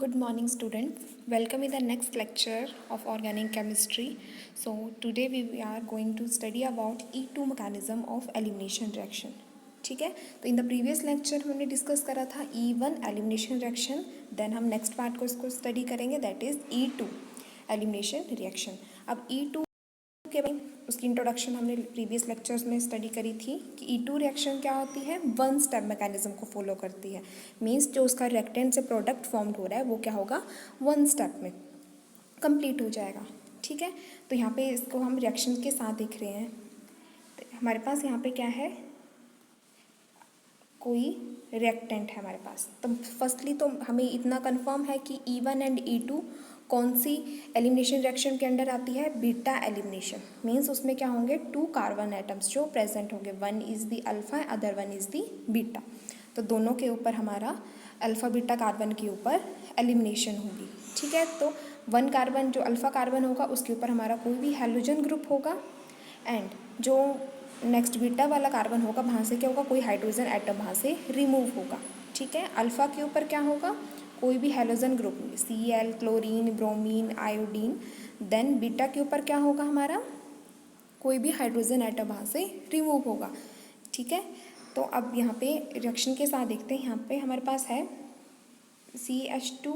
Good morning, students. Welcome in the next lecture of organic chemistry. So today we are going to study about E2 mechanism of elimination reaction. ठीक है, तो in the previous lecture हमने discuss करा था E1 elimination reaction. Then हम next part को इसको study करेंगे, that is E2 elimination reaction. अब E2 के बाद उसकी इंट्रोडक्शन हमने प्रीवियस लेक्चर्स में स्टडी करी थी कि E2 रिएक्शन क्या होती है, वन स्टेप मैकेनिज्म को फॉलो करती है. मींस जो उसका रिएक्टेंट से प्रोडक्ट फॉर्म्ड हो रहा है वो क्या होगा, वन स्टेप में कंप्लीट हो जाएगा. ठीक है, तो यहाँ पे इसको हम रिएक्शन के साथ देख रहे हैं. तो हमारे पास यहाँ पे क्या है, कोई रिएक्टेंट है हमारे पास. तो फर्स्टली तो हमें इतना कंफर्म है कि E1 एंड E2 कौन सी एलिमिनेशन रिएक्शन के अंडर आती है, बीटा एलिमिनेशन. मींस उसमें क्या होंगे, टू कार्बन एटम्स जो प्रेजेंट होंगे, one is the alpha, other one is the beta. तो दोनों के ऊपर हमारा अल्फा बीटा कार्बन के ऊपर एलिमिनेशन होगी. ठीक है, तो वन कार्बन जो अल्फा कार्बन होगा उसके ऊपर हमारा कोई भी हैलोजन ग्रुप होगा, एंड जो नेक्स्ट बीटा वाला कार्बन होगा वहाँ से क्या होगा, कोई हाइड्रोजन एटम वहाँ से रिमूव होगा. ठीक है, अल्फा के ऊपर क्या होगा, कोई भी halogen group, Cl, chlorine, bromine, iodine. Then beta के ऊपर क्या होगा हमारा, कोई भी हाइड्रोजन एटम वहाँ से रिमूव होगा. ठीक है, तो अब यहाँ पे रिएक्शन के साथ देखते हैं. यहाँ पे हमारे पास है CH2,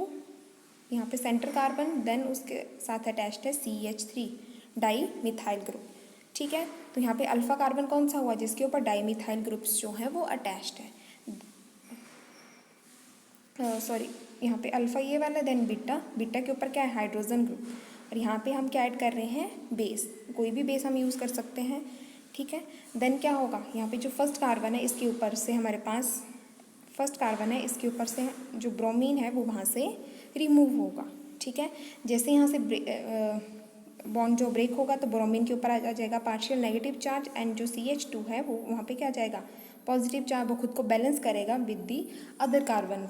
यहाँ पे सेंटर कार्बन, देन उसके साथ अटैच्ड है CH3 डाई मिथाइल ग्रुप. ठीक है, तो यहाँ पे अल्फा कार्बन कौन सा हुआ, जिसके ऊपर डाई मिथाइल ग्रुप्स जो हैं वो अटैच्ड है. सॉरी, यहाँ पे अल्फा ये वाला, देन बीटा, बीटा के ऊपर क्या है, हाइड्रोजन ग्रुप. और यहाँ पे हम क्या ऐड कर रहे हैं, बेस. कोई भी बेस हम यूज़ कर सकते हैं. ठीक है, देन क्या होगा, यहाँ पे जो फर्स्ट कार्बन है इसके ऊपर से हमारे पास, फर्स्ट कार्बन है इसके ऊपर से जो ब्रोमीन है वो वहाँ से रिमूव होगा. ठीक है, जैसे यहाँ से बॉन्ड जो ब्रेक होगा तो ब्रोमीन के ऊपर आ जाएगा पार्शियल नेगेटिव चार्ज, एंड जो CH2 है वो वहाँ पे क्या आ जाएगा, पॉजिटिव चार्ज. वो खुद को बैलेंस करेगा विद दी अदर कार्बन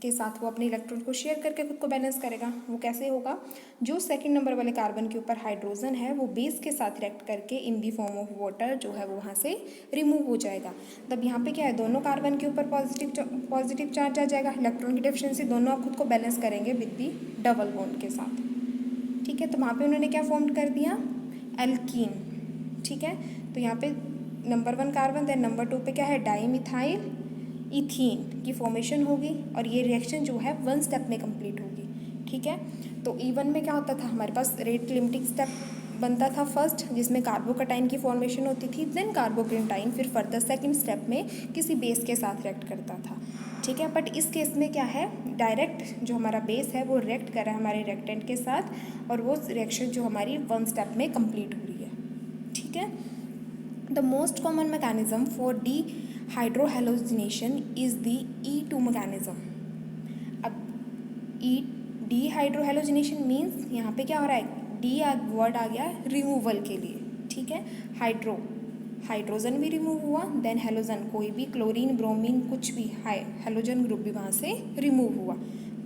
के साथ, वो अपने इलेक्ट्रॉन को शेयर करके खुद को बैलेंस करेगा. वो कैसे होगा, जो सेकंड नंबर वाले कार्बन के ऊपर हाइड्रोजन है वो बेस के साथ रिएक्ट करके इन दी फॉर्म ऑफ वाटर जो है वो वहाँ से रिमूव हो जाएगा. तब यहाँ पे क्या है, दोनों कार्बन के ऊपर पॉजिटिव चार्ज आ जाएगा. इलेक्ट्रॉन की डिफिशिएंसी दोनों आप खुद को बैलेंस करेंगे विद दी डबल बॉन्ड के साथ. ठीक है, तो वहाँ पे उन्होंने क्या फॉर्म कर दिया, एल्कीन. ठीक है, तो यहाँ पे नंबर 1 कार्बन, देन नंबर 2 पे क्या है, डाई मिथाइल इथीन की फॉर्मेशन होगी, और ये रिएक्शन जो है वन स्टेप में कंप्लीट होगी. ठीक है, तो E1 में क्या होता था, हमारे पास रेट लिमिटिंग स्टेप बनता था फर्स्ट, जिसमें कार्बोकटाइन की फॉर्मेशन होती थी, देन कार्बोक्रेटाइन फिर फर्दर सेकंड स्टेप में किसी बेस के साथ रिएक्ट करता था. ठीक है, बट इस केस में क्या है, डायरेक्ट जो हमारा बेस है वो रिएक्ट कर रहा है हमारे रिएक्टेंट के साथ, और वो रिएक्शन जो हमारी वन स्टेप में कंप्लीट हो रही है. ठीक है, the most common mechanism for D hydrohalogenation is the E2 mechanism. अब डी हाइड्रोहेलोजिनेशन मीन्स यहाँ पे क्या हो रहा है, डी वर्ड आ गया रिमूवल के लिए. ठीक है, हाइड्रोजन भी रिमूव हुआ, देन हेलोजन, कोई भी क्लोरीन, ब्रोमीन, कुछ भी हेलोजन ग्रुप भी वहाँ से रिमूव हुआ.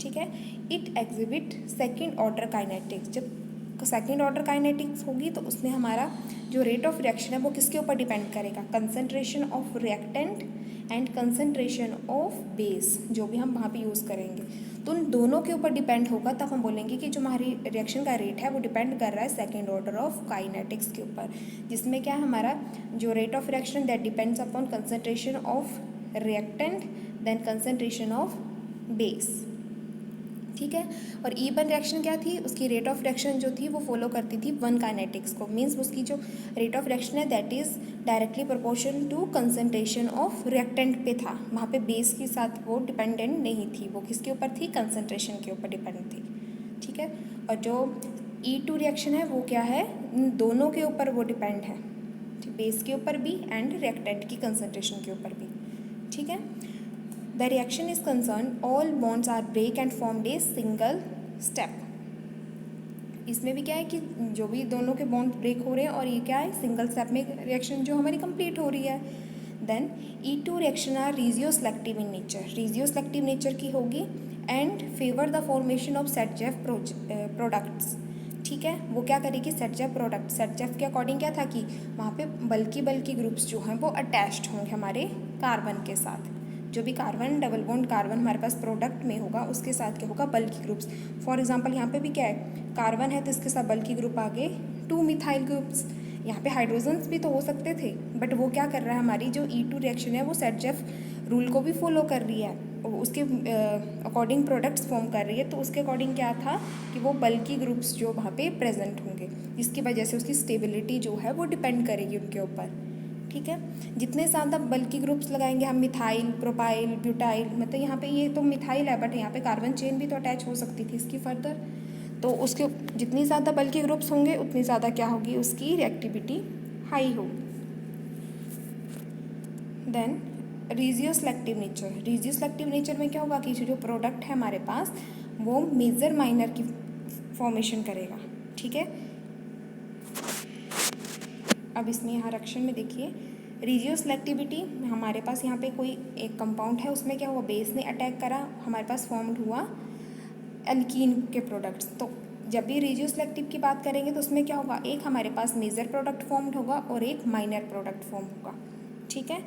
ठीक है, it exhibit second order kinetics. जब सेकेंड ऑर्डर काइनेटिक्स होगी तो उसमें हमारा जो रेट ऑफ रिएक्शन है वो किसके ऊपर डिपेंड करेगा, concentration of reactant and concentration of base, जो भी हम वहाँ पे यूज़ करेंगे. तो उन दोनों के ऊपर डिपेंड होगा, तब हम बोलेंगे कि जो हमारी रिएक्शन का रेट है वो डिपेंड कर रहा है सेकेंड ऑर्डर ऑफ काइनेटिक्स के ऊपर, जिसमें क्या है, हमारा जो rate of reaction that depends upon concentration of reactant then concentration of base. ठीक है, और E1 रिएक्शन क्या थी, उसकी रेट ऑफ रिएक्शन जो थी वो फॉलो करती थी वन काइनेटिक्स को. मीन्स उसकी जो रेट ऑफ रिएक्शन है that is directly proportion to concentration of reactant पे था. वहाँ पे बेस के साथ वो डिपेंडेंट नहीं थी, वो किसके ऊपर थी, कंसंट्रेशन के ऊपर डिपेंड थी. ठीक है, और जो E2 रिएक्शन है वो क्या है, इन दोनों के ऊपर वो डिपेंड है, बेस के ऊपर भी एंड रिएक्टेंट की कंसंट्रेशन के ऊपर भी. ठीक है, the reaction is concerned all bonds are break and formed a single step. इसमें भी क्या है कि जो भी दोनों के बॉन्ड ब्रेक हो रहे हैं और ये क्या है, सिंगल स्टेप में रिएक्शन जो हमारी कंप्लीट हो रही है. Then E2 reaction are regio selective in nature, regio selective nature की होगी, and favour the formation of Saytzeff products. ठीक है, वो क्या करेगी, सेटजेफ प्रोडक्ट. सेटजेफ के अकॉर्डिंग क्या था कि वहाँ पे बल्कि ग्रुप्स जो हैं वो अटैच्ड होंगे हमारे कार्बन के साथ. जो भी कार्बन डबल बॉन्ड कार्बन हमारे पास प्रोडक्ट में होगा उसके साथ क्या होगा, बल्की ग्रुप्स। फॉर एग्जांपल यहाँ पे भी क्या है, कार्बन है तो इसके साथ बल्की ग्रुप आ गए 2 मिथाइल ग्रुप्स। यहाँ पे हाइड्रोजन्स भी तो हो सकते थे, बट वो क्या कर रहा है, हमारी जो E2 रिएक्शन है वो सेट-जेफ रूल को भी फॉलो कर रही है, उसके अकॉर्डिंग प्रोडक्ट्स फॉर्म कर रही है। तो उसके अकॉर्डिंग क्या था कि वो बल्की ग्रुप्स जो वहाँ पे प्रेजेंट होंगे, जिसकी वजह से उसकी स्टेबिलिटी जो है वो डिपेंड करेगी उनके ऊपर। ठीक है, जितने ज़्यादा बल्की ग्रुप्स लगाएंगे हम, मिथाइल, प्रोपाइल, ब्यूटाइल, मतलब यहाँ पे ये तो मिथाइल है बट यहाँ पे कार्बन चेन भी तो अटैच हो सकती थी इसकी फर्दर, तो उसके जितनी ज़्यादा बल्की ग्रुप्स होंगे उतनी ज़्यादा क्या होगी, उसकी रिएक्टिविटी हाई होगी। देन रिजियोसेलेक्टिव नेचर, रिजियोसेलेक्टिव नेचर में क्या होगा कि जो प्रोडक्ट है हमारे पास वो मेजर माइनर की फॉर्मेशन करेगा। ठीक है, अब इसमें यहाँ रिएक्शन में देखिए रिजियोसेलेक्टिविटी, हमारे पास यहाँ पे कोई एक कंपाउंड है, उसमें क्या हुआ, बेस ने अटैक करा, हमारे पास फॉर्म्ड हुआ एल्कीन के प्रोडक्ट्स। तो जब भी रिजियोसेलेक्टिव की बात करेंगे तो उसमें क्या होगा, एक हमारे पास मेजर प्रोडक्ट फॉर्म्ड होगा और एक माइनर प्रोडक्ट फॉर्म होगा। ठीक है,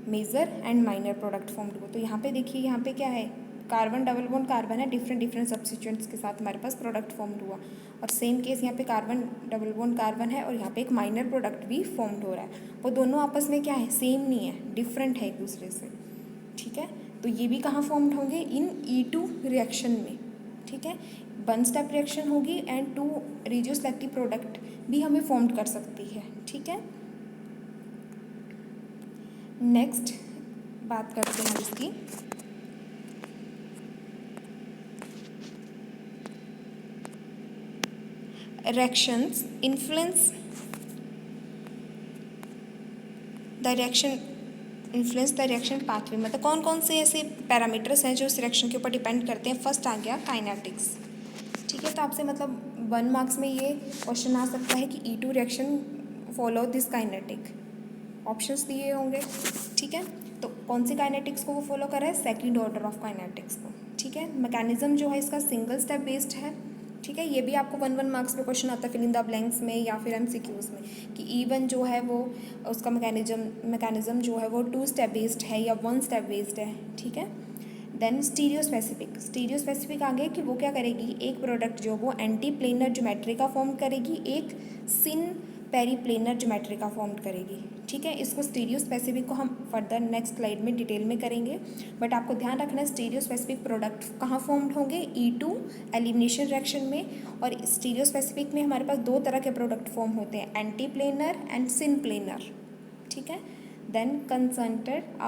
major and minor product formed हो। तो यहाँ पे देखिए, यहाँ पे क्या है, कार्बन डबल बॉन्ड कार्बन है, डिफरेंट डिफरेंट सब्स्टिट्यूएंट्स के साथ हमारे पास प्रोडक्ट फॉर्म्ड हुआ। और सेम केस यहाँ पे कार्बन डबल बॉन्ड कार्बन है और यहाँ पे एक माइनर प्रोडक्ट भी फॉर्म्ड हो रहा है। वो दोनों आपस में क्या है, सेम नहीं है, डिफरेंट है एक दूसरे से। ठीक है, तो ये भी कहाँ फॉर्म्ड होंगे, इन E2 रिएक्शन में। ठीक है, 1 स्टेप रिएक्शन होगी एंड 2 रिजियोसेलेक्टिव प्रोडक्ट भी हमें फॉर्म्ड कर सकती है। ठीक है, नेक्स्ट बात करते हैं इसकी, reactions influence the reaction, influence the reaction pathway, मतलब कौन कौन से ऐसे पैरामीटर्स हैं जो इस रिएक्शन के ऊपर डिपेंड करते हैं। फर्स्ट आ गया काइनेटिक्स। ठीक है, तो आपसे मतलब 1 मार्क्स में ये क्वेश्चन आ सकता है कि E2 reaction follow this kinetic, options दिए होंगे। ठीक है, तो कौन सी काइनेटिक्स को वो फॉलो कर रहा है, सेकंड ऑर्डर ऑफ काइनेटिक्स को। ठीक है, मैकेनिज्म जो है इसका सिंगल स्टेप बेस्ड है। ठीक है, ये भी आपको 1 मार्क्स पे क्वेश्चन आता है फिल इन द ब्लैंक्स में या फिर MCQs में, कि E1 जो है वो उसका मैकेनिज्म जो है वो 2 स्टेप बेस्ड है या 1 स्टेप बेस्ड है। ठीक है, देन स्टीरियो स्पेसिफिक आ गया कि वो क्या करेगी, एक प्रोडक्ट जो वो एंटी प्लेनर ज्योमेट्री का फॉर्म करेगी, एक सिन पेरीप्लेनर ज्योमेट्री का फॉर्म करेगी। ठीक है, इसको स्टीरियो स्पेसिफिक को हम फर्दर नेक्स्ट स्लाइड में डिटेल में करेंगे, बट आपको ध्यान रखना है स्टीरियो स्पेसिफिक प्रोडक्ट कहाँ फॉर्म्ड होंगे, E2 एलिमिनेशन रिएक्शन में। और स्टीरियो स्पेसिफिक में हमारे पास 2 तरह के प्रोडक्ट फॉर्म होते हैं, anti planar and syn planar. ठीक है, then concentrate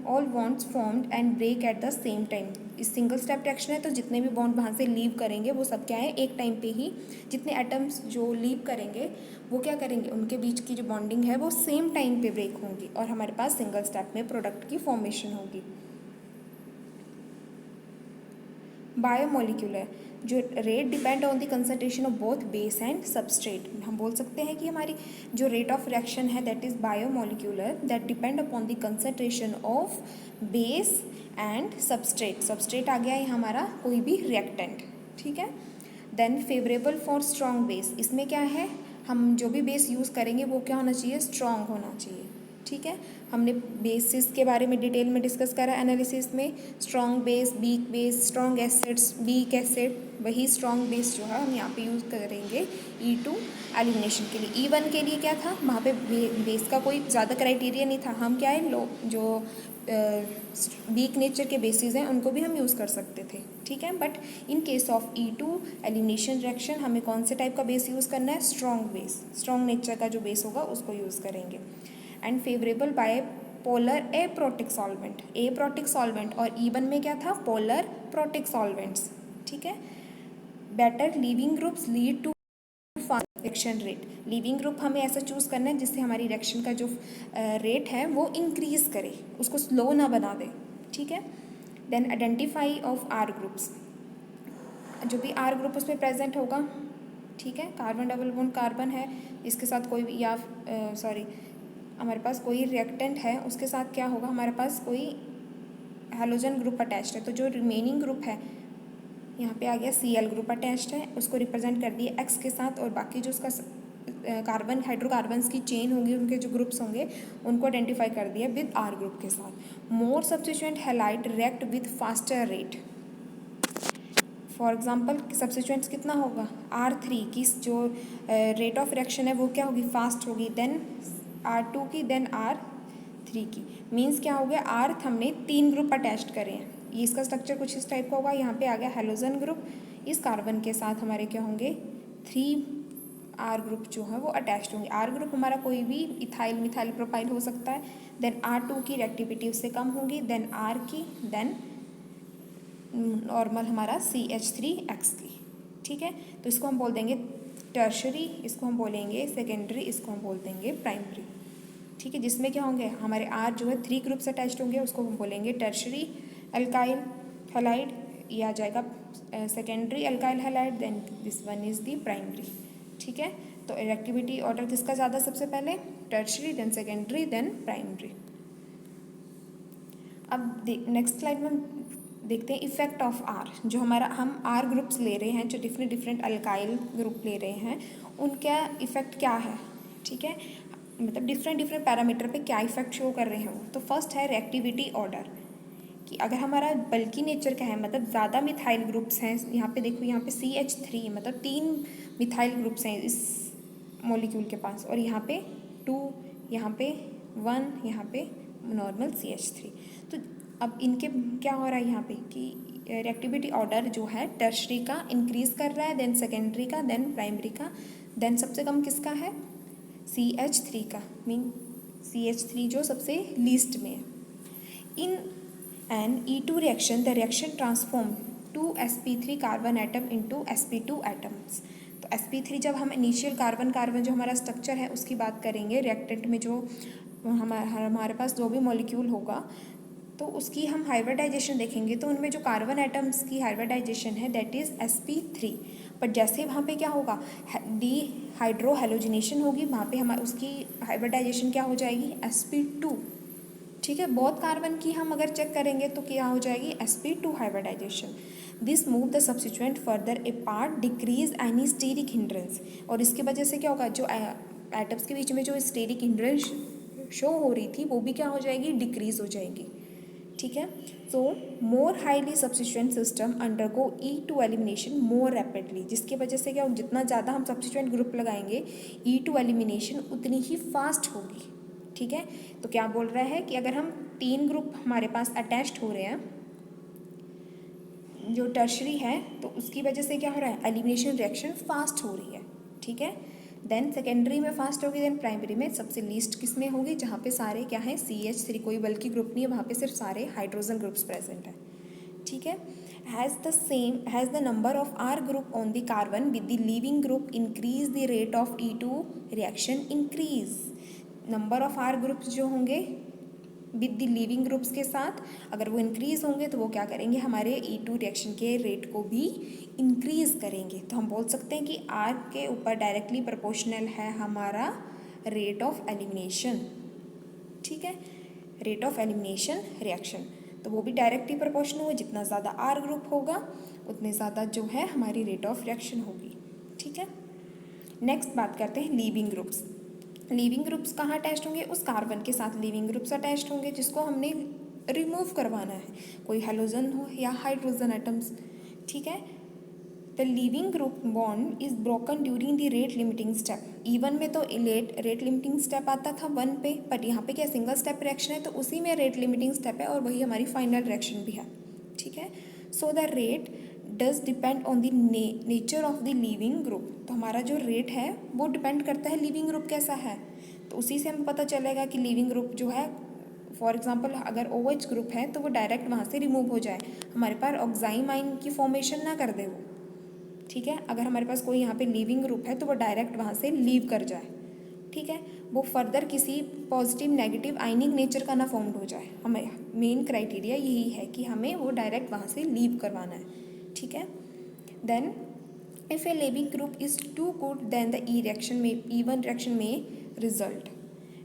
all bonds formed and break at the same time. इस सिंगल स्टेप रिएक्शन है तो जितने भी बॉन्ड वहाँ से लीव करेंगे वो सब क्या है, एक टाइम पे ही, जितने एटम्स जो लीव करेंगे वो क्या करेंगे, उनके बीच की जो बॉन्डिंग है वो सेम टाइम पे ब्रेक होंगी और हमारे पास सिंगल स्टेप में प्रोडक्ट की फॉर्मेशन होगी। बायोमोलिक्यूलर, जो rate depend on the concentration of both base and substrate. हम बोल सकते हैं कि हमारी जो रेट ऑफ रिएक्शन है that is bimolecular, that depend upon the concentration of base and substrate. Substrate आ गया है हमारा कोई भी रिएक्टेंट। ठीक है, then favourable for strong base, इसमें क्या है, हम जो भी बेस यूज़ करेंगे वो क्या होना चाहिए, स्ट्रॉन्ग होना चाहिए। ठीक है, हमने बेसिस के बारे में डिटेल में डिस्कस करा एनालिसिस में, strong base, weak base, strong acids, weak acid, वही स्ट्रॉन्ग बेस जो है हम यहाँ पे यूज़ करेंगे E2 एलिमिनेशन के लिए। E1 के लिए क्या था, वहाँ पे बेस का कोई ज़्यादा क्राइटेरिया नहीं था, हम क्या है लो जो वीक नेचर के बेसिस हैं उनको भी हम यूज़ कर सकते थे। ठीक है, but in case of E2 elimination reaction हमें कौन से टाइप का बेस यूज़ करना है, स्ट्रॉन्ग बेस, स्ट्रॉन्ग नेचर का जो बेस होगा उसको यूज़ करेंगे। And favourable by polar aprotic solvent, aprotic solvent, और E1 में क्या था, पोलर प्रोटिक सॉल्वेंट्स। ठीक है, better leaving groups lead to reaction rate, leaving group हमें ऐसा चूज़ करना है जिससे हमारी रिएक्शन का जो रेट है वो इंक्रीज़ करे, उसको स्लो ना बना दे। ठीक है, then identify of R groups, जो भी R ग्रुप उसमें प्रेजेंट होगा। ठीक है, कार्बन डबल बॉन्ड कार्बन है, इसके साथ कोई भी या हमारे पास कोई रिएक्टेंट है उसके साथ क्या होगा, हमारे पास कोई हैलोजन ग्रुप अटैच्ड है, तो जो रिमेनिंग ग्रुप है यहाँ पे आ गया Cl ग्रुप अटैच्ड है, उसको रिप्रेजेंट कर दिया X के साथ, और बाकी जो उसका कार्बन हाइड्रोकार्बन्स की चेन होंगी, उनके जो ग्रुप्स होंगे उनको आइडेंटिफाई कर दिया विद आर ग्रुप के साथ। More substituent halide react with faster rate. For example substituents कितना होगा, R3 की जो रेट ऑफ रिएक्शन है वो क्या होगी, फास्ट होगी, देन R2 की, देन R3 की। मीन्स क्या हो गया, अर्थ हमने 3 ग्रुप अटैच करे हैं। ये इसका स्ट्रक्चर कुछ इस टाइप का होगा। यहाँ पे आ गया हेलोजन ग्रुप, इस कार्बन के साथ हमारे क्या होंगे 3 R ग्रुप जो है वो अटैच्ड होंगे। R ग्रुप हमारा कोई भी इथाइल मिथाइल प्रोपाइल हो सकता है। देन R2 की रिएक्टिविटी उससे कम होगी, देन R की, देन नॉर्मल हमारा CH3X की। ठीक है, तो इसको हम बोल देंगे टर्शरी, इसको हम बोलेंगे सेकेंडरी, इसको हम बोल देंगे प्राइमरी। ठीक है, जिसमें क्या होंगे हमारे R जो है 3 ग्रुप्स अटैच्ड होंगे, उसको हम बोलेंगे टर्शरी अल्काइल हैलाइड, ये आ जाएगा secondary alkyl halide, then this one is the primary. ठीक है, तो रिएक्टिविटी ऑर्डर किसका ज़्यादा, सबसे पहले tertiary, then secondary, then primary. अब नेक्स्ट स्लाइड में देखते हैं इफेक्ट ऑफ आर। जो हमारा हम आर ग्रुप्स ले रहे हैं, जो डिफरेंट डिफरेंट अल्काइल ग्रुप ले रहे हैं, उनका इफेक्ट क्या है। ठीक है, मतलब डिफरेंट डिफरेंट पैरामीटर पे क्या इफेक्ट शो कर रहे हैं वो। तो फर्स्ट है रिएक्टिविटी ऑर्डर, कि अगर हमारा बल्कि नेचर का है, मतलब ज़्यादा मिथाइल ग्रुप्स हैं, यहाँ पे देखो, यहाँ पे CH3 मतलब 3 मिथाइल ग्रुप्स हैं इस मॉलिक्यूल के पास, और यहाँ पे 2, यहाँ पे 1, यहाँ पे नॉर्मल CH3। तो अब इनके क्या हो रहा है यहाँ पे कि रिएक्टिविटी ऑर्डर जो है टर्शरी का इंक्रीज कर रहा है, देन सेकेंडरी का, देन प्राइमरी का, देन सबसे कम किसका है CH3 का, मीन CH3 जो सबसे लीस्ट में है। In an E2 reaction the reaction transform 2 sp3 carbon atom into sp2 atoms. तो sp3 जब हम इनिशियल कार्बन कार्बन जो हमारा स्ट्रक्चर है उसकी बात करेंगे, रिएक्टेंट में जो हमारे पास जो भी मॉलिक्यूल होगा तो उसकी हम हाइब्रिडाइजेशन देखेंगे, तो उनमें जो कार्बन एटम्स की हाइब्रिडाइजेशन है दैट इज़ sp3। बट जैसे वहाँ पे क्या होगा डी हाइड्रो हेलोजिनेशन होगी, वहाँ पे हमारे उसकी हाइब्रिडाइजेशन क्या हो जाएगी sp2। ठीक है, बहुत कार्बन की हम अगर चेक करेंगे तो क्या हो जाएगी sp2 hybridisation. This move the substituent further apart decrease any steric hindrance. और इसकी वजह से क्या होगा, जो एटम्स के बीच में जो स्टेरिक हिंड्रेंस शो हो रही थी वो भी क्या हो जाएगी, डिक्रीज हो जाएगी। ठीक है, so more highly substituent system undergo E2 elimination more rapidly, जिसकी वजह से क्या जितना ज़्यादा हम सब्स्टिट्यूएंट ग्रुप लगाएंगे E2 एलिमिनेशन उतनी ही फास्ट होगी। ठीक है, तो क्या बोल रहा है कि अगर हम 3 ग्रुप हमारे पास अटैच्ड हो रहे हैं जो टर्शरी है, तो उसकी वजह से क्या हो रहा है एलिमिनेशन रिएक्शन फास्ट हो रही है। ठीक है, देन सेकेंडरी में फास्ट होगी, देन प्राइमरी में सबसे लीस्ट किस में होगी, जहाँ पे सारे क्या है CH3, कोई बल्कि ग्रुप नहीं है, वहाँ पे सिर्फ सारे हाइड्रोजन ग्रुप्स प्रेजेंट है। ठीक है, has the number of R group on the carbon with the leaving group increase the rate of E2 reaction increase. Number of R groups जो होंगे विद द लिविंग ग्रुप्स के साथ अगर वो increase होंगे तो वो क्या करेंगे, हमारे E2 रिएक्शन के रेट को भी इंक्रीज करेंगे। तो हम बोल सकते हैं कि R के ऊपर डायरेक्टली प्रोपोर्शनल है हमारा रेट ऑफ एलिमिनेशन। ठीक है, रेट ऑफ एलिमिनेशन रिएक्शन, तो वो भी डायरेक्टली प्रोपोर्शनल हुआ, जितना ज़्यादा R ग्रुप होगा उतने ज़्यादा जो है हमारी रेट ऑफ रिएक्शन होगी। ठीक है, नेक्स्ट बात करते हैं लीविंग ग्रुप्स। लीविंग ग्रुप्स कहाँ अटैच्ड होंगे, उस कार्बन के साथ लीविंग ग्रुप्स अटैच्ड होंगे जिसको हमने रिमूव करवाना है, कोई हेलोजन हो या हाइड्रोजन एटम्स। ठीक है, the leaving group bond is broken during the rate limiting step. E1 में तो रेट लिमिटिंग स्टेप आता था 1 पे, बट यहाँ पे क्या सिंगल स्टेप रिएक्शन है तो उसी में रेट लिमिटिंग स्टेप है और वही हमारी फाइनल रिएक्शन भी है। ठीक है, so the rate does depend on the nature of the leaving group. तो हमारा जो रेट है वो डिपेंड करता है लिविंग ग्रुप कैसा है, तो उसी से हमें पता चलेगा कि लिविंग ग्रुप जो है, फॉर एग्जांपल अगर OH ग्रुप है तो वो डायरेक्ट वहाँ से रिमूव हो जाए, हमारे पास ऑक्साइम आयन की फॉर्मेशन ना कर दे वो। ठीक है, अगर हमारे पास कोई यहाँ पे लिविंग ग्रुप है तो वो डायरेक्ट वहाँ से लीव कर जाए। ठीक है, वो फर्दर किसी पॉजिटिव नेगेटिव आयनिक नेचर का ना फॉर्म्ड हो जाए। हमें मेन क्राइटेरिया यही है कि हमें वो डायरेक्ट वहाँ से लीव करवाना है। ठीक है, then if a leaving group is too good then the E1 reaction में result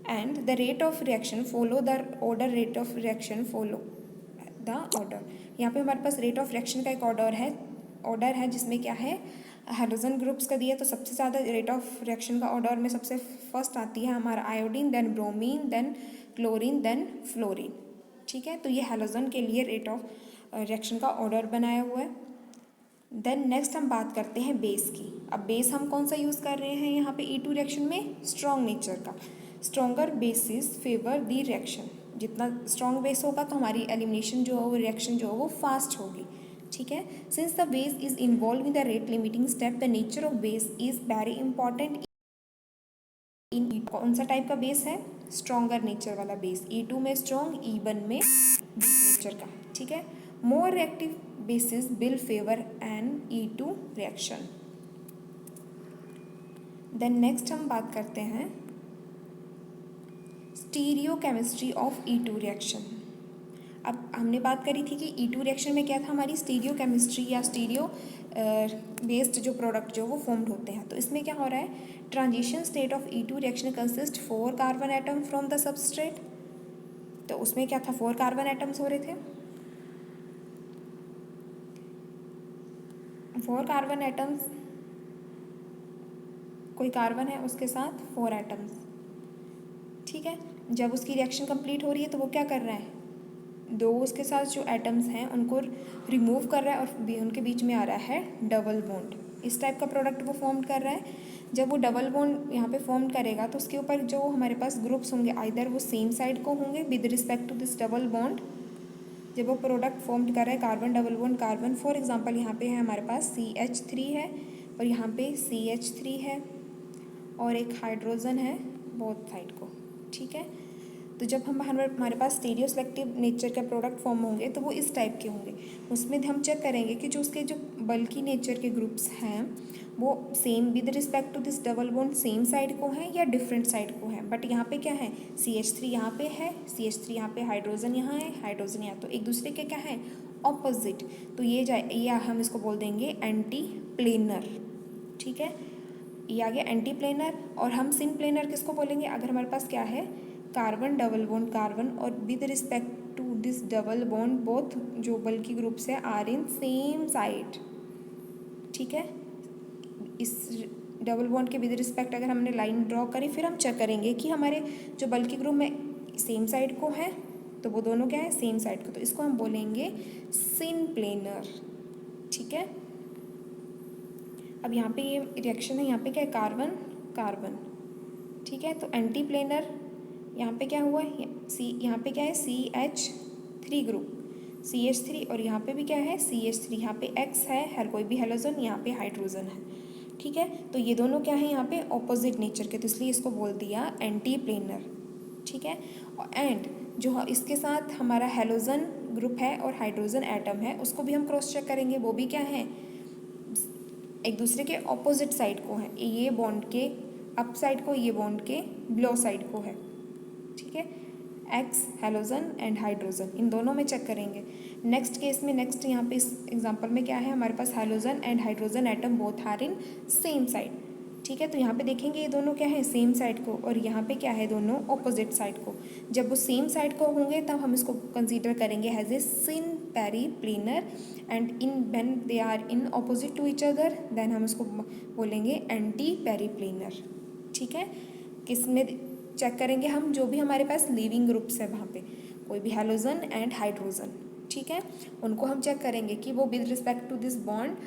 and the rate of reaction follow the order, rate of reaction follow the order. यहाँ पे हमारे पास रेट ऑफ रिएक्शन का एक ऑर्डर है जिसमें क्या है हैलोजन ग्रुप्स का दिया तो सबसे ज़्यादा रेट ऑफ रिएक्शन का ऑर्डर में सबसे फर्स्ट आती है हमारा iodine, then bromine, then chlorine, then fluorine. ठीक है, तो ये हैलोजन के लिए रेट ऑफ रिएक्शन का ऑर्डर बनाया हुआ है। देन नेक्स्ट हम बात करते हैं बेस की। अब बेस हम कौन सा यूज़ कर रहे हैं यहाँ पे E2 रिएक्शन में? स्ट्रॉन्ग नेचर का। स्ट्रॉन्गर बेसिस फेवर दी रिएक्शन। जितना स्ट्रॉन्ग बेस होगा तो हमारी एलिमिनेशन जो है वो रिएक्शन जो है वो फास्ट होगी। ठीक है, since the base is involve in the rate limiting step, the nature of base is very important in E2। कौन सा टाइप का बेस है? स्ट्रॉन्गर नेचर वाला बेस। E2 में स्ट्रॉन्ग, E1 में वीक नेचर का। ठीक है, more reactive bases will favour an E2 reaction. Then next हम बात करते हैं स्टीरियोकेमिस्ट्री ऑफ E2 रिएक्शन। अब हमने बात करी थी कि E2 रिएक्शन में क्या था, हमारी स्टीरियोकेमिस्ट्री या स्टीरियो बेस्ड जो प्रोडक्ट जो वो फॉर्म्ड होते हैं। तो इसमें क्या हो रहा है, transition state of E2 reaction consist 4 carbon atom from the substrate. तो उसमें क्या था, 4 कार्बन एटम्स हो रहे थे। 4 कार्बन एटम्स, कोई कार्बन है उसके साथ 4 एटम्स। ठीक है, जब उसकी रिएक्शन कंप्लीट हो रही है तो वो क्या कर रहा है, 2 उसके साथ जो एटम्स हैं उनको रिमूव कर रहा है और उनके बीच में आ रहा है डबल बॉन्ड। इस टाइप का प्रोडक्ट वो फॉर्म कर रहा है। जब वो डबल बॉन्ड यहाँ पे फॉर्म करेगा तो उसके ऊपर जो हमारे पास ग्रुप्स होंगे आइदर वो सेम साइड को होंगे with respect to this double bond. जब वो प्रोडक्ट फॉर्म कर रहा है carbon double bond carbon, for example यहाँ पे है हमारे पास CH3 है और यहाँ पे CH3 है और एक हाइड्रोजन है बोथ साइड को। ठीक है, तो जब हमारे पास स्टीरियो सेलेक्टिव नेचर का प्रोडक्ट फॉर्म होंगे तो वो इस टाइप के होंगे। उसमें हम चेक करेंगे कि जो उसके जो बल्की नेचर के ग्रुप्स हैं वो same with respect to this double bond same side को हैं या डिफरेंट साइड को हैं। बट यहाँ पे क्या है, CH3 यहाँ पे है, CH3 यहाँ पे, हाइड्रोजन यहाँ है, हाइड्रोजन यहाँ, तो एक दूसरे के क्या है, ऑपोजिट। तो ये हम इसको बोल देंगे एंटी प्लेनर। ठीक है, ये आ गया एंटी प्लेनर। और हम सिन प्लेनर किसको बोलेंगे, अगर हमारे पास क्या है, कार्बन डबल बॉन्ड कार्बन और with respect to this double bond both जो बल्कि ग्रुप्स है आर इन सेम साइड। ठीक है, इस डबल बॉन्ड के विद रिस्पेक्ट अगर हमने लाइन ड्रॉ करी फिर हम चेक करेंगे कि हमारे जो बल्कि ग्रुप में सेम साइड को है तो वो दोनों क्या है, सेम साइड को, तो इसको हम बोलेंगे सिन प्लेनर। ठीक है, अब यहाँ पे ये रिएक्शन है, यहाँ पे क्या है, कार्बन कार्बन। ठीक है, तो एंटी प्लेनर यहाँ पे क्या हुआ है, यहाँ पे क्या है, CH3 ग्रुप, CH3 और यहाँ पे भी क्या है, CH3, यहाँ पे X है, हर कोई भी हैलोजन, यहाँ पे हाइड्रोजन है। ठीक है, तो ये दोनों क्या है यहाँ पे ऑपोजिट नेचर के, तो इसलिए इसको बोल दिया एंटी प्लेनर। ठीक है, एंड जो इसके साथ हमारा हैलोजन ग्रुप है और हाइड्रोजन एटम है उसको भी हम क्रॉस चेक करेंगे, वो भी क्या है, एक दूसरे के ऑपोजिट साइड को है, ये बॉन्ड के अप साइड को, ये बॉन्ड के बिलो साइड को है। ठीक है, एक्स हैलोजन एंड हाइड्रोजन, इन दोनों में चेक करेंगे। नेक्स्ट केस में, नेक्स्ट यहाँ पे इस एग्जांपल में क्या है, हमारे पास halogen and hydrogen atom both are in same side. ठीक है, तो यहाँ पे देखेंगे ये दोनों क्या है, सेम साइड को, और यहाँ पे क्या है, दोनों ऑपोजिट साइड को। जब वो सेम साइड को होंगे तब हम इसको कंसीडर करेंगे as a syn periplanar, and in when they are in opposite to each other then हम इसको बोलेंगे एंटी पेरी प्लेनर। ठीक है, किस में चेक करेंगे हम, जो भी हमारे पास लिविंग ग्रुप्स है वहाँ पे कोई भी हैलोजन एंड हाइड्रोजन। ठीक है, उनको हम चेक करेंगे कि वो with respect to this bond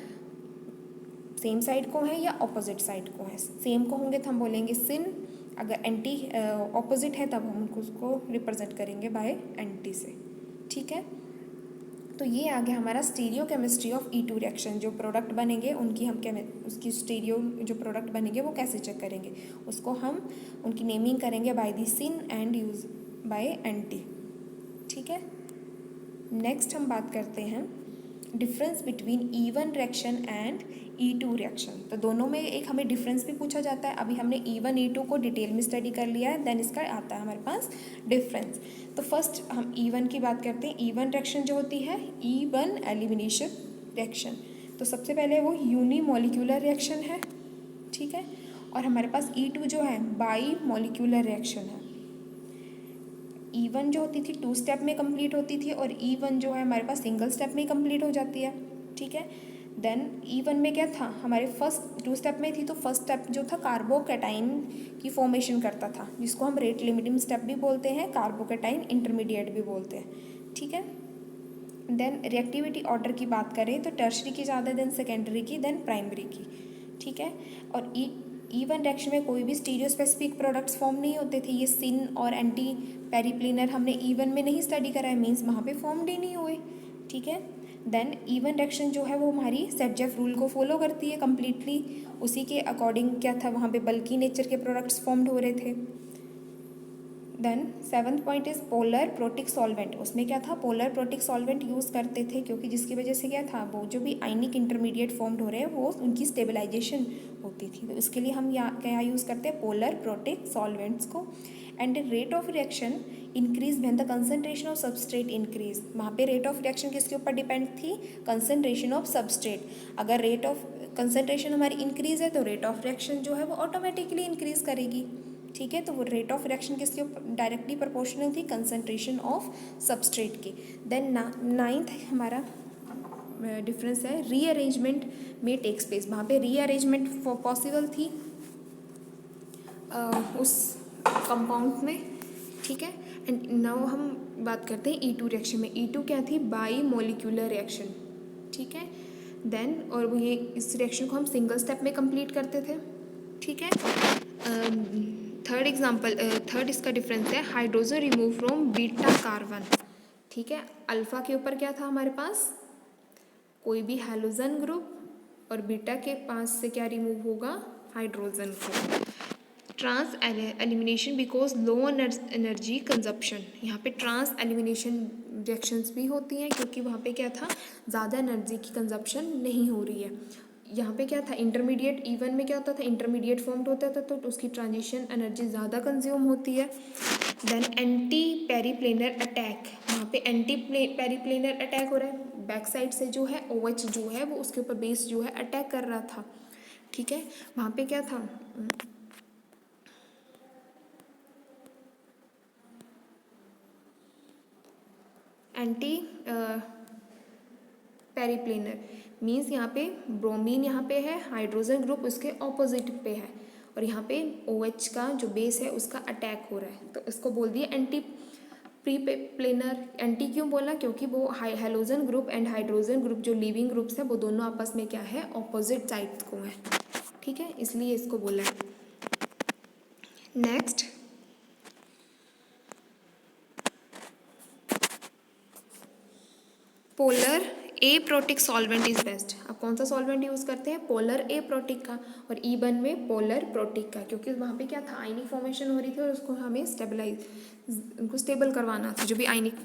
same side को है या ऑपोजिट साइड को है। सेम को होंगे तो हम बोलेंगे सिन, अगर एंटी ऑपोजिट है तब हम उसको रिप्रेजेंट करेंगे बाय एंटी से। ठीक है, तो ये आ गया हमारा stereo chemistry of E2 reaction. जो प्रोडक्ट बनेंगे उनकी हम उसकी स्टीरियो जो प्रोडक्ट बनेंगे वो कैसे चेक करेंगे, उसको हम उनकी नेमिंग करेंगे by the syn and use by anti. ठीक है, नेक्स्ट हम बात करते हैं difference between E1 reaction and E2 reaction. तो दोनों में एक हमें डिफरेंस भी पूछा जाता है। अभी हमने E1 E2 को डिटेल में स्टडी कर लिया है, देन इसका आता है हमारे पास डिफरेंस। तो फर्स्ट हम E1 की बात करते हैं। E1 रिएक्शन जो होती है, E1 एलिमिनेशन रिएक्शन, तो सबसे पहले वो यूनिमोलिक्यूलर रिएक्शन है। ठीक है, और हमारे पास E2 जो है बाई मॉलिक्यूलर रिएक्शन है। E1 जो होती थी 2 स्टेप में कंप्लीट होती थी और E1 जो है हमारे पास सिंगल स्टेप में ही कंप्लीट हो जाती है। ठीक है, देन E1 में क्या था, हमारे फर्स्ट 2 स्टेप में थी, तो फर्स्ट स्टेप जो था कार्बोकैटाइन की फॉर्मेशन करता था, जिसको हम रेट लिमिटिंग स्टेप भी बोलते हैं, कार्बोकैटाइन इंटरमीडिएट भी बोलते हैं, ठीक है। देन रिएक्टिविटी ऑर्डर की बात करें तो टर्शरी की ज़्यादा, देन सेकेंडरी की, देन प्राइमरी की, ठीक है। और E1 रिएक्शन में कोई भी स्टीरियो स्पेसिफिक प्रोडक्ट्स फॉर्म नहीं होते थे। ये सिन और एंटी पेरिप्लिनर हमने E1 में नहीं स्टडी करा है, मीन्स वहाँ पे फॉर्म ही नहीं हुए, ठीक है। देन E1 रिएक्शन जो है वो हमारी सेटजेफ रूल को फॉलो करती है कम्प्लीटली, उसी के अकॉर्डिंग क्या था, वहाँ पे बल्कि नेचर के प्रोडक्ट्स फॉर्म्ड हो रहे थे। Then 7th point is polar protic solvent. उसमें क्या था, पोलर प्रोटिक सॉल्वेंट यूज़ करते थे, क्योंकि जिसकी वजह से क्या था, वो जो भी आयनिक इंटरमीडिएट फॉर्म्ड हो रहे हैं वो उनकी स्टेबलाइजेशन होती थी, तो इसके लिए हम क्या यूज़ करते हैं, पोलर प्रोटिक सॉल्वेंट्स को। And rate of reaction increase when the concentration of substrate increase. वहाँ पे रेट ऑफ रिएक्शन किसके ऊपर डिपेंड थी, कंसनट्रेशन ऑफ सबस्ट्रेट। अगर रेट ऑफ कंसनट्रेशन हमारी इंक्रीज है तो रेट ऑफ रिएक्शन जो है वो ऑटोमेटिकली इंक्रीज करेगी, ठीक है। तो वो रेट ऑफ रिएक्शन किसके डायरेक्टली प्रोपोर्शनल थी, कंसनट्रेशन ऑफ सबस्ट्रेट की। देन 9th हमारा डिफरेंस है रीअरेंजमेंट में टेक्स प्लेस। वहाँ पे रीअरेंजमेंट पॉसिबल थी उस कंपाउंड में, ठीक है। एंड नाउ हम बात करते हैं E2 रिएक्शन में। E2 क्या थी, बाई मोलिकुलर रिएक्शन, ठीक है। देन और वो ये इस रिएक्शन को हम सिंगल स्टेप में कंप्लीट करते थे, ठीक है। थर्ड इसका डिफरेंस है hydrogen remove from beta carbon, ठीक है। अल्फा के ऊपर क्या था हमारे पास, कोई भी हैलोजन ग्रुप, और बीटा के पास से क्या रिमूव होगा, hydrogen group. Trans elimination because low energy consumption. यहाँ पे ट्रांस एलिमिनेशन रिएक्शंस भी होती हैं, क्योंकि वहाँ पे क्या था, ज़्यादा एनर्जी की कंजप्शन नहीं हो रही है। यहाँ पे क्या था, इंटरमीडिएट E1 में क्या होता था, इंटरमीडिएट फॉर्म्ड होता था, तो उसकी ट्रांजिशन एनर्जी ज़्यादा कंज्यूम होती है। देन एंटी पेरिप्लेनर अटैक, वहाँ पे एंटी पेरिप्लेनर अटैक हो रहा है, बैक साइड से जो है OH जो है वो उसके ऊपर बेस जो है अटैक कर रहा था, ठीक है। वहाँ पे क्या था, एंटी पेरिप्लेनर मीन्स यहाँ पे ब्रोमीन यहाँ पे है, हाइड्रोजन ग्रुप उसके ऑपोजिट पे है, और यहाँ पे OH का जो बेस है उसका अटैक हो रहा है, तो इसको बोल दिया एंटी प्लेनर। एंटी क्यों बोला, क्योंकि वो halogen group and hydrogen group जो लिविंग ग्रुप्स हैं वो दोनों आपस में क्या है, ऑपोजिट साइड्स को है, ठीक है, इसलिए इसको बोला है। Next polar aprotic solvent is best. अब कौन सा सॉल्वेंट यूज़ करते हैं, पोलर एप्रोटिक का, और E1 में पोलर प्रोटिक का, क्योंकि वहाँ पे क्या था, आयनिक फॉर्मेशन हो रही थी और उसको हमें उनको स्टेबल करवाना था, जो भी आयनिक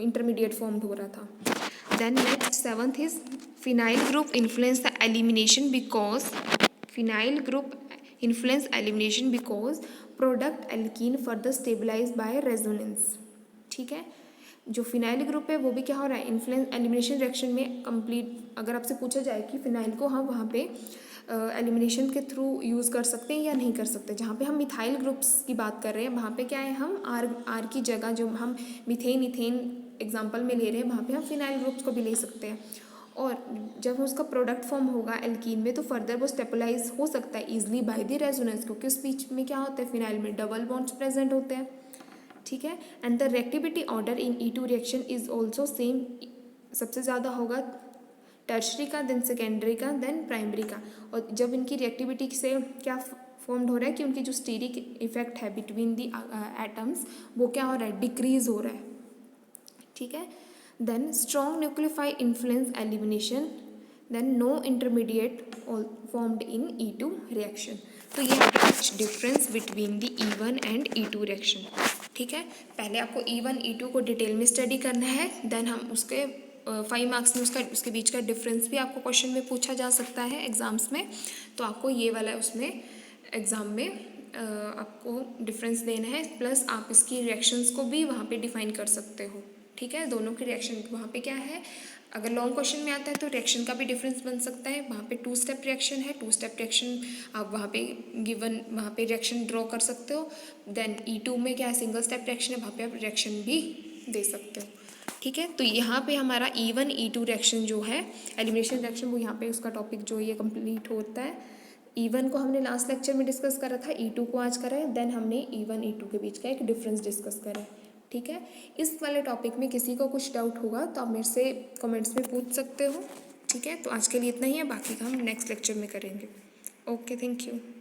इंटरमीडिएट फॉर्म हो रहा था। Then next 7th is phenyl group influence the elimination because product alkene further stabilize by resonance, ठीक है। जो फिनाइल ग्रुप है वो भी क्या हो रहा है, इन्फ्लुएंस एलिमिनेशन रिएक्शन में कंप्लीट। अगर आपसे पूछा जाए कि फिनाइल को हम वहाँ पे एलिमिनेशन के थ्रू यूज़ कर सकते हैं या नहीं कर सकते, जहाँ पे हम मिथाइल ग्रुप्स की बात कर रहे हैं वहाँ पे क्या है, हम आर की जगह जो हम मीथेन इथेन एग्जाम्पल में ले रहे हैं वहाँ पे हम फिनाइल ग्रुप्स को भी ले सकते हैं, और जब उसका प्रोडक्ट फॉर्म होगा एल्कीन में तो फर्दर वो स्टेबलाइज हो सकता है ईजिली बाय द रेजोनेंस, क्योंकि उस बीच में क्या होता है, फिनाइल में डबल बॉन्ड्स प्रेजेंट होते हैं, ठीक है। And the reactivity order in E2 reaction is also same, सबसे ज़्यादा होगा टर्शरी का, देन सेकेंडरी का, देन प्राइमरी का। और जब इनकी रिएक्टिविटी से क्या फॉर्म्ड हो रहा है कि उनकी जो स्टीरिक इफेक्ट है बिटवीन दी एटम्स वो क्या हो रहा है, डिक्रीज हो रहा है, ठीक है। Then strong nucleophile influence elimination, then no intermediate formed in E2 reaction. तो ये कुछ difference between the E1 and E2 reaction, ठीक है। पहले आपको E1 E2 को डिटेल में स्टडी करना है, देन हम उसके 5 मार्क्स में उसके बीच का डिफरेंस भी आपको क्वेश्चन में पूछा जा सकता है एग्जाम्स में, तो आपको ये वाला उसमें एग्ज़ाम में आपको डिफरेंस देना है, प्लस आप इसकी रिएक्शंस को भी वहाँ पे डिफाइन कर सकते हो, ठीक है। दोनों की रिएक्शन वहाँ पे क्या है, अगर लॉन्ग क्वेश्चन में आता है तो रिएक्शन का भी डिफरेंस बन सकता है, वहाँ पे 2 स्टेप रिएक्शन है, 2 स्टेप रिएक्शन आप वहाँ पे गिवन वहाँ पे रिएक्शन ड्रॉ कर सकते हो। देन E2 में क्या है, सिंगल स्टेप रिएक्शन है, वहाँ पे आप रिएक्शन भी दे सकते हो, ठीक है, तो यहाँ पे हमारा E1 E2 रिएक्शन जो है, एलिमिनेशन रिएक्शन, वो यहाँ पे उसका टॉपिक जो ये कंप्लीट होता है। E1 को हमने लास्ट लेक्चर में डिस्कस करा था, E2 को आज करा है, देन हमने E1 E2 के बीच का एक डिफरेंस डिस्कस करा है। ठीक है, इस वाले टॉपिक में किसी को कुछ डाउट होगा तो आप मेरे से कमेंट्स में पूछ सकते हो। ठीक है, तो आज के लिए इतना ही है, बाकी का हम नेक्स्ट लेक्चर में करेंगे। Okay, thank you.